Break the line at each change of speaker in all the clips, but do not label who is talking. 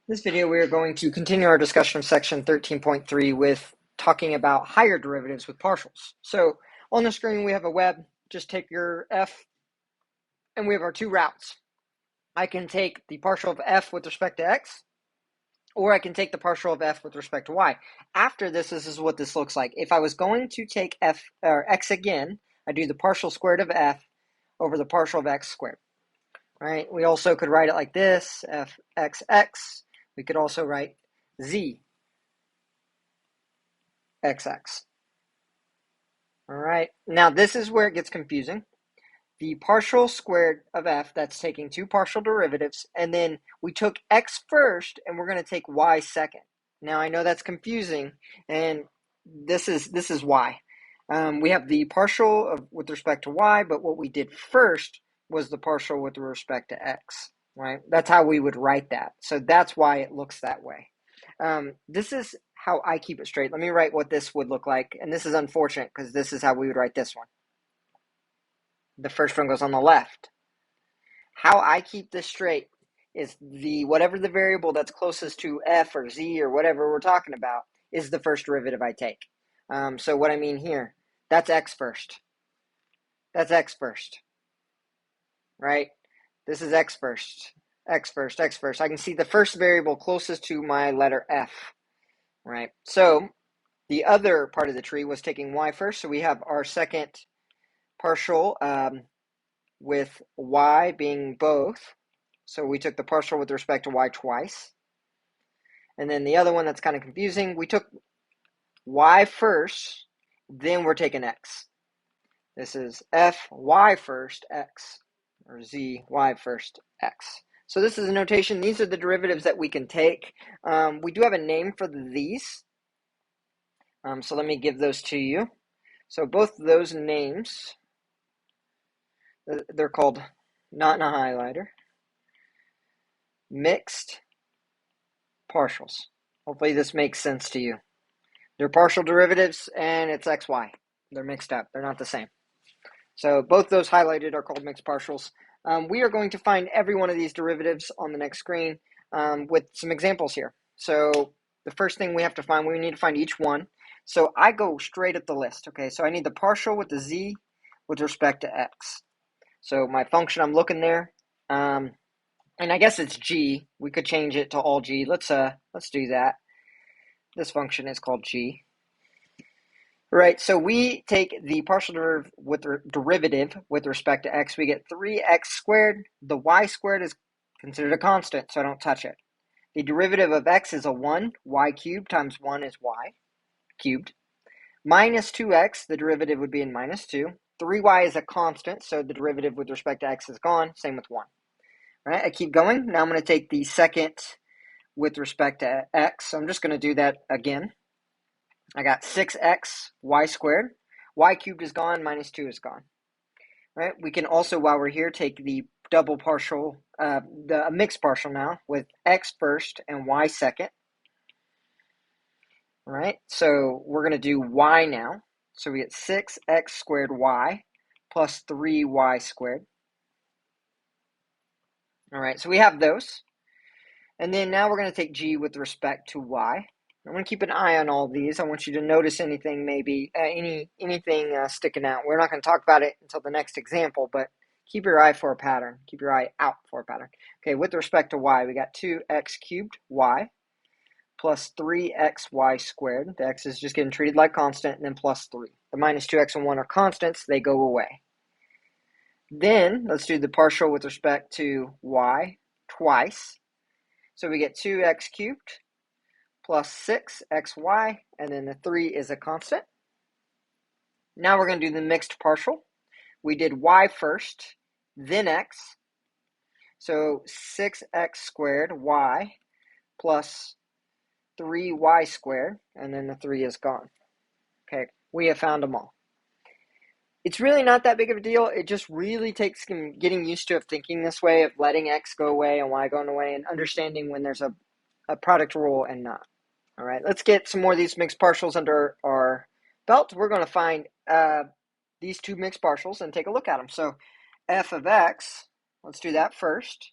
This video, we are going to continue our discussion of section 13.3 with talking about higher derivatives with partials. So on the screen, we have a web. Just take your f, and we have our two routes. I can take the partial of f with respect to x, or I can take the partial of f with respect to y. After this is what this looks like. If I was going to take f or x again, I do the partial squared of f over the partial of x squared. Right? We also could write it like this, fxx. We could also write z xx. All right, now this is where it gets confusing. The partial squared of f, that's taking two partial derivatives, and then we took x first, and we're going to take y second. Now I know that's confusing, and this is why. We have the partial with respect to y, but what we did first was the partial with respect to x, right? That's how we would write that. So that's why it looks that way. This is how I keep it straight. Let me write what this would look like, and this is unfortunate because this is how we would write this one. The first one goes on the left. How I keep this straight is whatever the variable that's closest to f or z or whatever we're talking about is the first derivative I take. So what I mean here, that's x first. That's x first, right? This is x first, x first, x first. I can see the first variable closest to my letter f, right? So the other part of the tree was taking y first, so we have our second partial with y being both. So we took the partial with respect to y twice. And then the other one that's kind of confusing, we took y first, then we're taking x. This is f y first x, or z y first x. So this is a notation. These are the derivatives that we can take. We do have a name for these. So let me give those to you. So both of those names, they're called, not in a highlighter, mixed partials. Hopefully this makes sense to you. They're partial derivatives and it's xy. They're mixed up. They're not the same. So both those highlighted are called mixed partials. We are going to find every one of these derivatives on the next screen with some examples here. So the first thing we have to find, we need to find each one. So I go straight up the list. Okay, so I need the partial with the z with respect to x. So my function, I'm looking there, and I guess it's g. We could change it to all g. Let's do that. This function is called g. Right, so we take the partial derivative with respect to x. We get 3x squared. The y squared is considered a constant, so I don't touch it. The derivative of x is a 1. Y cubed times 1 is y cubed. Minus 2x, the derivative would be in minus 2. 3y is a constant, so the derivative with respect to x is gone. Same with 1. All right, I keep going. Now I'm going to take the second with respect to x. So I'm just going to do that again. I got 6x y squared. Y cubed is gone, minus 2 is gone. Right? We can also, while we're here, take the double partial, the mixed partial now, with x first and y second. All right, so we're going to do y now. So we get 6x squared y plus 3y squared. All right, so we have those. And then now we're going to take g with respect to y. I want to keep an eye on all of these. I want you to notice anything, maybe anything sticking out. We're not going to talk about it until the next example, but keep your eye for a pattern. Keep your eye out for a pattern. Okay, with respect to y, we got 2x cubed y plus 3xy squared. The x is just getting treated like constant, and then plus 3. The minus 2x and 1 are constants. They go away. Then let's do the partial with respect to y twice. So we get 2x cubed plus 6xy, and then the 3 is a constant. Now we're going to do the mixed partial. We did y first, then x. So 6x squared y plus 3y squared, and then the 3 is gone. Okay, we have found them all. It's really not that big of a deal. It just really takes getting used to thinking this way, of letting x go away and y going away, and understanding when there's a product rule and not. All right, let's get some more of these mixed partials under our belt. We're going to find these two mixed partials and take a look at them. So f of x, let's do that first.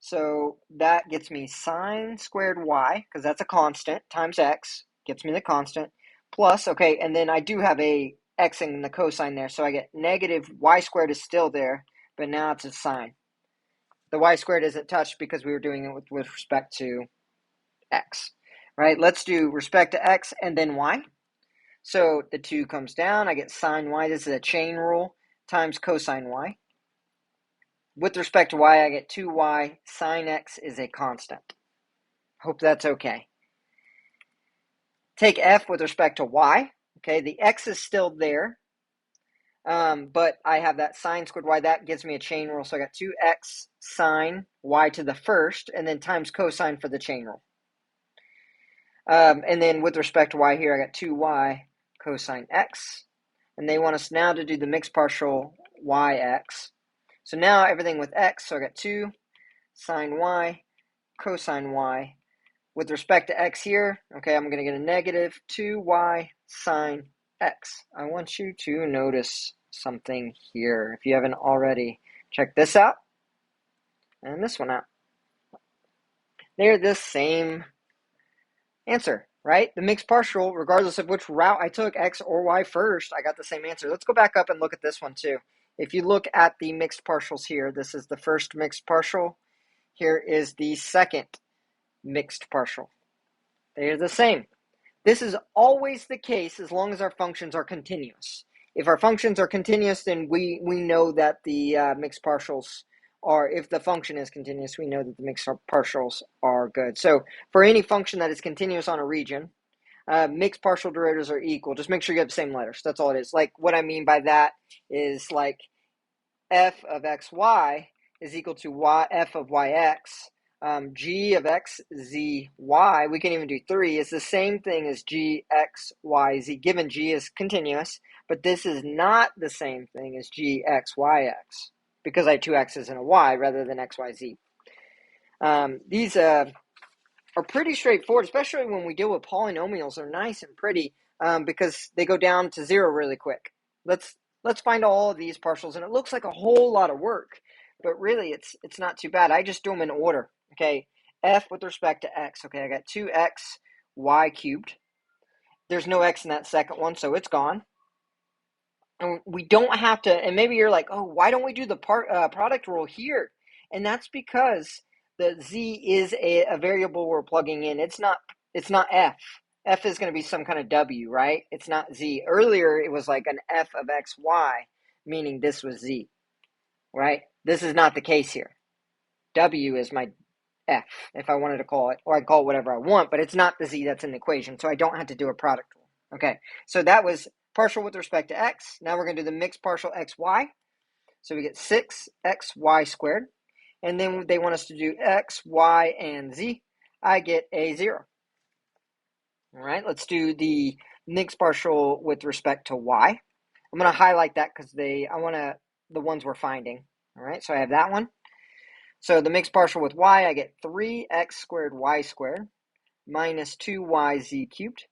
So that gets me sine squared y, because that's a constant, times x, gets me the constant, plus, okay, and then I do have a x in the cosine there, so I get negative y squared is still there, but now it's a sine. The y squared isn't touched because we were doing it with respect to x, right? Let's do respect to x and then y. So the 2 comes down, I get sine y, this is a chain rule, times cosine y. With respect to y, I get 2y, sine x is a constant. Hope that's okay. Take f with respect to y. Okay, the x is still there, but I have that sine squared y. That gives me a chain rule, so I got 2x sine y to the first, and then times cosine for the chain rule. And then with respect to y here, I got 2y cosine x. And they want us now to do the mixed partial yx. So now everything with x, so I got 2 sine y cosine y. With respect to x here, okay, I'm going to get a negative 2y sine x. I want you to notice something here. If you haven't already, check this out and this one out. They're the same answer, right? The mixed partial, regardless of which route I took, x or y first, I got the same answer. Let's go back up and look at this one too. If you look at the mixed partials here, this is the first mixed partial. Here is the second mixed partial. They're the same. This is always the case as long as our functions are continuous. If our functions are continuous, then we know that the mixed partials are, if the function is continuous, we know that the mixed partials are good. So for any function that is continuous on a region, mixed partial derivatives are equal. Just make sure you have the same letters. That's all it is. Like what I mean by that is like f of xy is equal to f of yx. G of x, z, y, we can even do 3, is the same thing as g, x, y, z, given g is continuous, but this is not the same thing as g, x, y, x, because I have 2 x's and a y rather than x, y, z. These are pretty straightforward, especially when we deal with polynomials. They're nice and pretty because they go down to 0 really quick. Let's find all of these partials, and it looks like a whole lot of work, but really it's not too bad. I just do them in order. Okay, f with respect to x. Okay, I got 2x y cubed. There's no x in that second one, so it's gone. And we don't have to, and maybe you're like, oh, why don't we do the product rule here? And that's because the z is a variable we're plugging in. It's not f. F is going to be some kind of w, right? It's not z. Earlier, it was like an f of x, y, meaning this was z, right? This is not the case here. W is my f, if I wanted to call it, or I call it whatever I want, but it's not the z that's in the equation, so I don't have to do a product rule. Okay, so that was partial with respect to x. Now we're going to do the mixed partial xy. So we get 6xy squared. And then they want us to do x, y, and z. I get a 0. All right, let's do the mixed partial with respect to y. I'm going to highlight that because the ones we're finding. All right, so I have that one. So the mixed partial with y, I get 3x squared y squared minus 2yz cubed.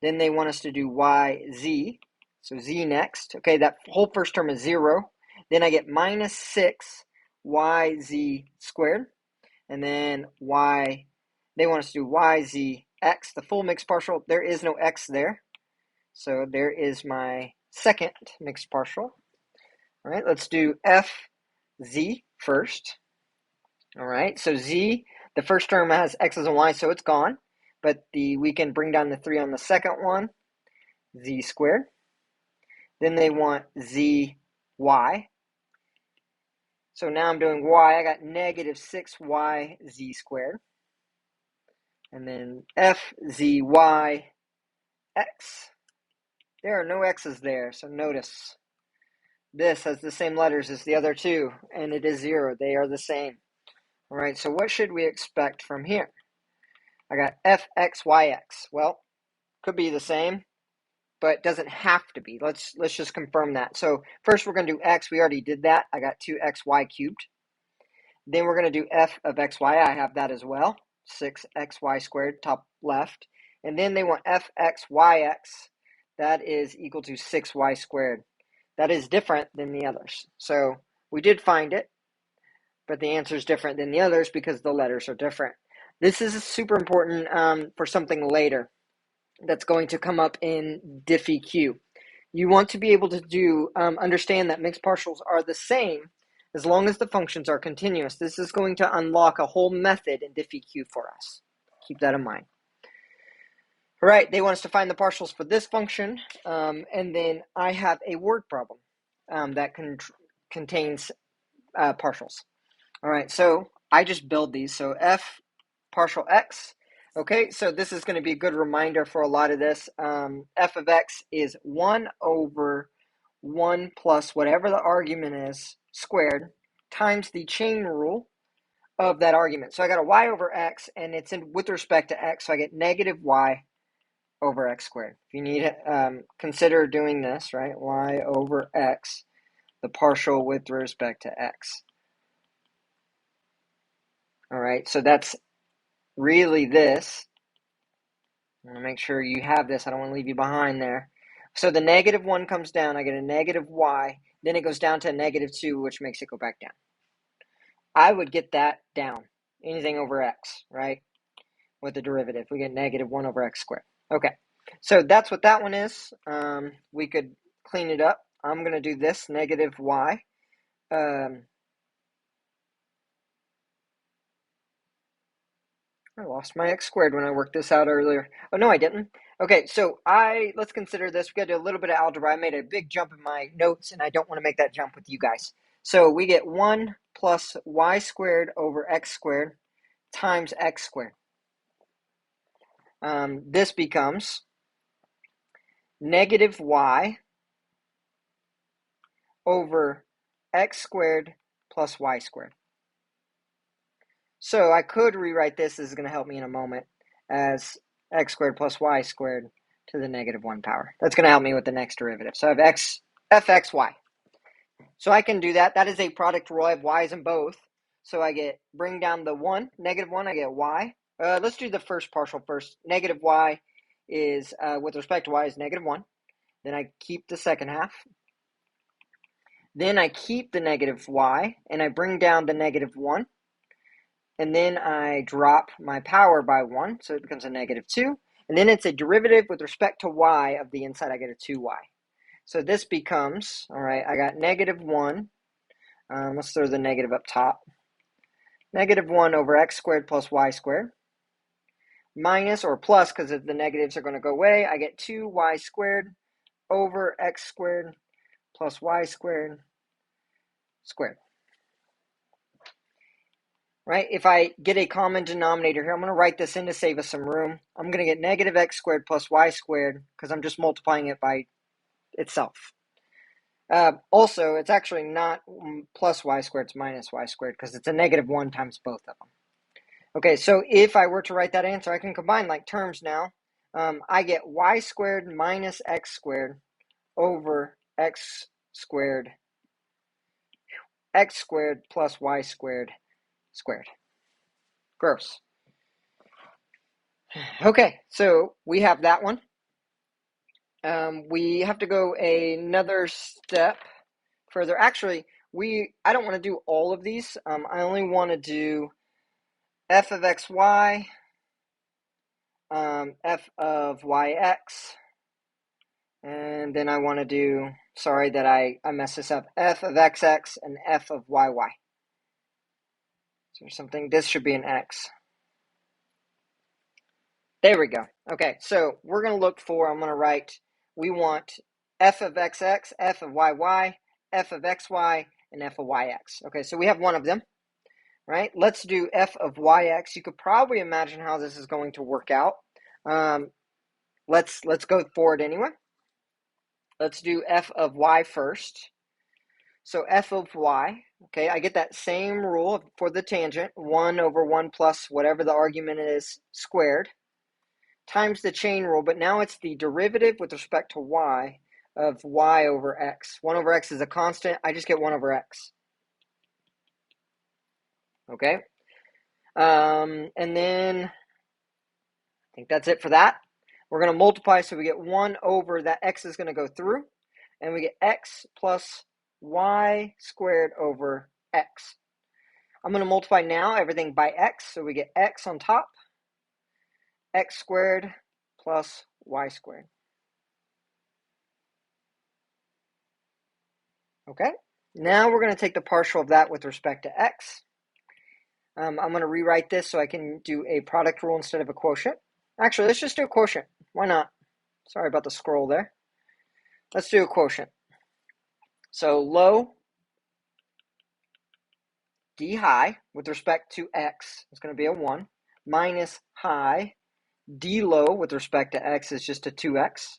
Then they want us to do yz, so z next. Okay, that whole first term is 0. Then I get minus 6yz squared. And then y, they want us to do yzx, the full mixed partial. There is no x there. So there is my second mixed partial. All right, let's do fz first. All right, so z, the first term has x's and y's, so it's gone. But we can bring down the 3 on the second one, z squared. Then they want zy. So now I'm doing y. I got negative 6yz squared. And then fzyx. There are no x's there, so notice this has the same letters as the other two, and it is 0. They are the same. All right, so what should we expect from here? I got fxyx. Well, could be the same, but doesn't have to be. Let's just confirm that. So first we're going to do x. We already did that. I got 2xy cubed. Then we're going to do f of xy. I have that as well. 6xy squared, top left. And then they want fxyx. That is equal to 6y squared. That is different than the others. So we did find it. but the answer is different than the others because the letters are different. This is super important for something later that's going to come up in Diffie-Q. You want to be able to understand that mixed partials are the same as long as the functions are continuous. This is going to unlock a whole method in Diffie-Q for us. Keep that in mind. All right, they want us to find the partials for this function, and then I have a word problem that contains partials. All right, so I just build these. So f partial x. Okay, so this is going to be a good reminder for a lot of this. F of x is 1 over 1 plus whatever the argument is squared times the chain rule of that argument. So I got a y over x, and it's with respect to x, so I get negative y over x squared. If you need consider doing this, right? Y over x, the partial with respect to x. All right, so that's really this. I want to make sure you have this. I don't want to leave you behind there. So the negative 1 comes down. I get a negative y. Then it goes down to a negative 2, which makes it go back down. I would get that down. Anything over x, right? With the derivative. We get negative 1 over x squared. Okay. So that's what that one is. We could clean it up. I'm going to do this, negative y. I lost my x squared when I worked this out earlier. Oh, no, I didn't. Okay, so let's consider this. We got to do a little bit of algebra. I made a big jump in my notes, and I don't want to make that jump with you guys. So we get 1 plus y squared over x squared times x squared. This becomes negative y over x squared plus y squared. So I could rewrite this. This is going to help me in a moment as x squared plus y squared to the negative 1 power. That's going to help me with the next derivative. So I have fxy. So I can do that. That is a product rule. I have y's in both. So I bring down the 1, negative 1, I get y. Let's do the first partial first. Negative y is, with respect to y, is negative 1. Then I keep the second half. Then I keep the negative y, and I bring down the negative 1. And then I drop my power by 1, so it becomes a negative 2. And then it's a derivative with respect to y of the inside. I get a 2y. So this becomes, all right, I got negative 1. Let's throw the negative up top. Negative 1 over x squared plus y squared. Minus or plus, because the negatives are going to go away, I get 2y squared over x squared plus y squared squared. Right? If I get a common denominator here, I'm going to write this in to save us some room. I'm going to get negative x squared plus y squared because I'm just multiplying it by itself. Also, it's actually not plus y squared, it's minus y squared because it's a negative 1 times both of them. Okay, so if I were to write that answer, I can combine like terms now. I get y squared minus x squared over x squared plus y squared squared. Gross. Okay, so we have that one. We have to go another step further. Actually, I don't want to do all of these. I only want to do f of xy, f of yx, and then I want to do, sorry that I messed this up, f of xx and f of yy. So something, this should be an x. There we go. Okay, so we're going to look for, I'm going to write, we want f of xx, f of yy, f of xy, and f of yx. Okay, so we have one of them, right? Let's do f of yx. You could probably imagine how this is going to work out. Let's go forward anyway. Let's do f of y first. So f of y, okay, I get that same rule for the tangent, 1 over 1 plus whatever the argument is squared, times the chain rule, but now it's the derivative with respect to y of y over x. 1 over x is a constant. I just get 1 over x. Okay? And then I think that's it for that. We're going to multiply, so we get 1 over that x is going to go through, and we get x plus y squared over x. I'm going to multiply now everything by x, so we get x on top, x squared plus y squared. Okay, now we're going to take the partial of that with respect to x. I'm going to rewrite this so I can do a product rule instead of a quotient. Actually, let's just do a quotient. Why not? Sorry about the scroll there. Let's do a quotient. So low d high with respect to x is going to be a 1, minus high d low with respect to x is just a 2x,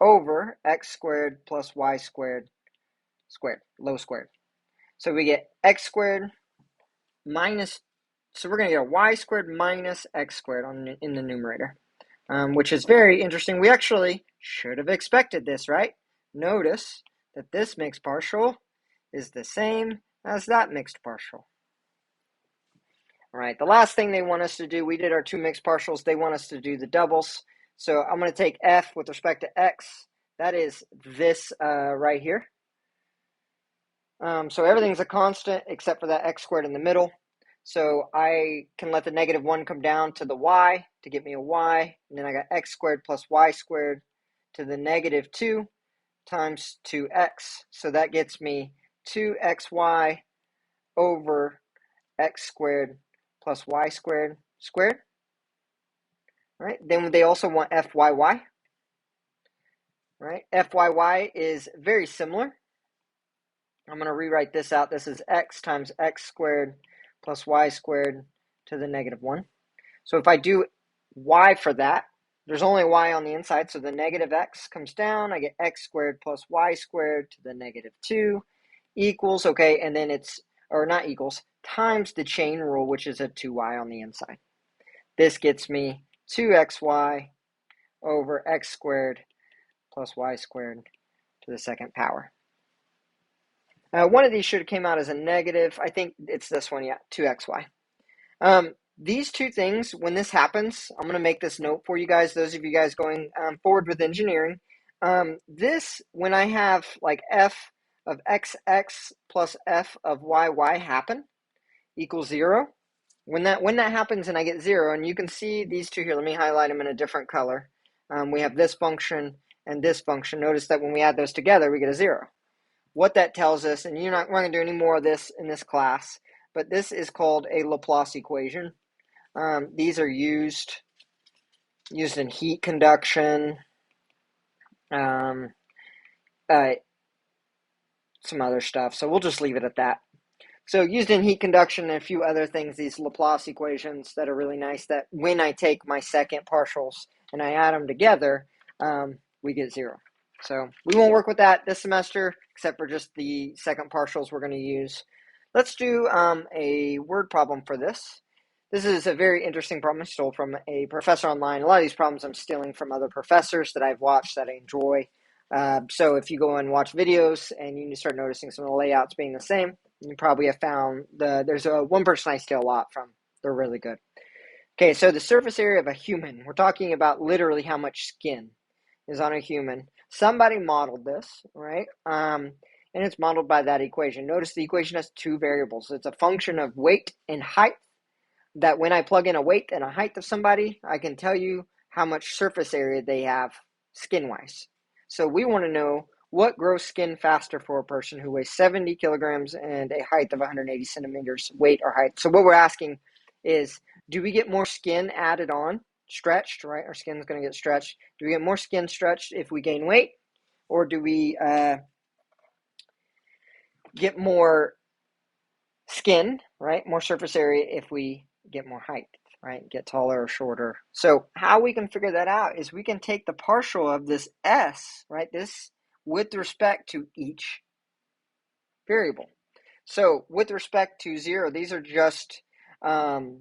over x squared plus y squared squared, low squared. So we get x squared minus, so we're going to get a y squared minus x squared in the numerator, which is very interesting. We actually should have expected this, right? Notice that this mixed partial is the same as that mixed partial. All right, the last thing they want us to do, we did our two mixed partials. They want us to do the doubles. So I'm going to take f with respect to x. That is this right here. So everything's a constant except for that x squared in the middle. So I can let the negative 1 come down to the y to get me a y. And then I got x squared plus y squared to the negative 2 times 2x. So that gets me 2xy over x squared plus y squared squared. All right. Then they also want fyy. Right. Fyy is very similar. I'm going to rewrite this out. This is x times x squared plus y squared to the negative 1. So if I do y for that, there's only y on the inside, so the negative x comes down. I get x squared plus y squared to the negative 2 equals, okay, and then it's, or not equals, times the chain rule, which is a 2y on the inside. This gets me 2xy over x squared plus y squared to the second power. One of these should have came out as a negative. I think it's this one, yeah, 2xy. These two things, when this happens, I'm going to make this note for you guys, those of you guys going forward with engineering. This, when I have like f of xx plus f of yy happen, equals 0. When that happens and I get 0, and you can see these two here, let me highlight them in a different color. We have this function and this function. Notice that when we add those together, we get a 0. What that tells us, and we're not going to do any more of this in this class, but this is called a Laplace equation. These are used in heat conduction, some other stuff. So we'll just leave it at that. So used in heat conduction and a few other things, these Laplace equations that are really nice, that when I take my second partials and I add them together, we get 0. So we won't work with that this semester, except for just the second partials we're going to use. Let's do a word problem for this. This is a very interesting problem I stole from a professor online. A lot of these problems I'm stealing from other professors that I've watched that I enjoy. So if you go and watch videos and you start noticing some of the layouts being the same, you probably have found there's one person I steal a lot from. They're really good. Okay, so the surface area of a human. We're talking about literally how much skin is on a human. Somebody modeled this, right? And it's modeled by that equation. Notice the equation has two variables. It's a function of weight and height. That when I plug in a weight and a height of somebody, I can tell you how much surface area they have skin-wise. So we want to know what grows skin faster for a person who weighs 70 kilograms and a height of 180 centimeters, weight or height. So what we're asking is, do we get more skin added on, stretched, right? Our skin's going to get stretched. Do we get more skin stretched if we gain weight? Or do we get more skin, right? More surface area if we get more height, right? Get taller or shorter. So how we can figure that out is we can take the partial of this s, right? This with respect to each variable. So with respect to 0, these are just power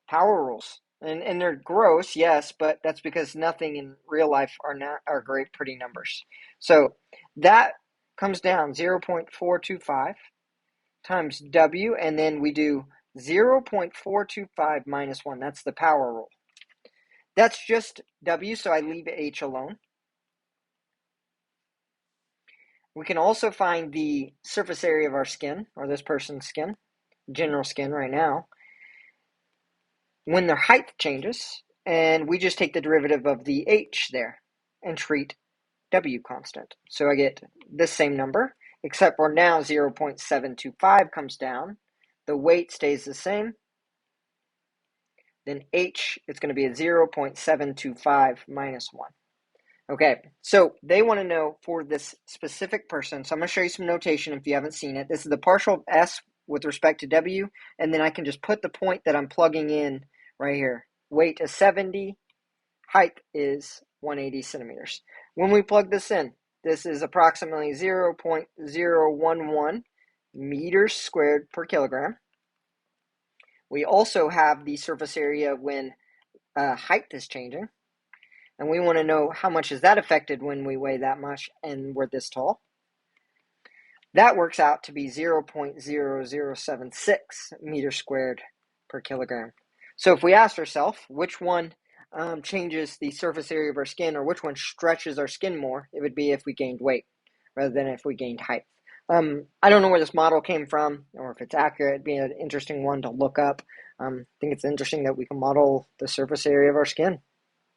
rules. And they're gross, yes, but that's because nothing in real life are great pretty numbers. So that comes down 0.425 times W, and then we do 0.425 minus 1. That's the power rule. That's just W, so I leave H alone. We can also find the surface area of our skin, or this person's skin. general skin right now, when their height changes, and we just take the derivative of the h there and treat w constant. So I get this same number, except for now 0.725 comes down, the weight stays the same, then h is going to be a 0.725 minus 1. Okay, so they want to know for this specific person, so I'm going to show you some notation if you haven't seen it. This is the partial of s with respect to w, and then I can just put the point that I'm plugging in right here. Weight is 70, height is 180 centimeters. When we plug this in, this is approximately 0.011 meters squared per kilogram. We also have the surface area when height is changing. And we want to know how much is that affected when we weigh that much and we're this tall. That works out to be 0.0076 meters squared per kilogram. So if we asked ourselves which one changes the surface area of our skin, or which one stretches our skin more, it would be if we gained weight rather than if we gained height. I don't know where this model came from or if it's accurate. It'd be an interesting one to look up. I think it's interesting that we can model the surface area of our skin.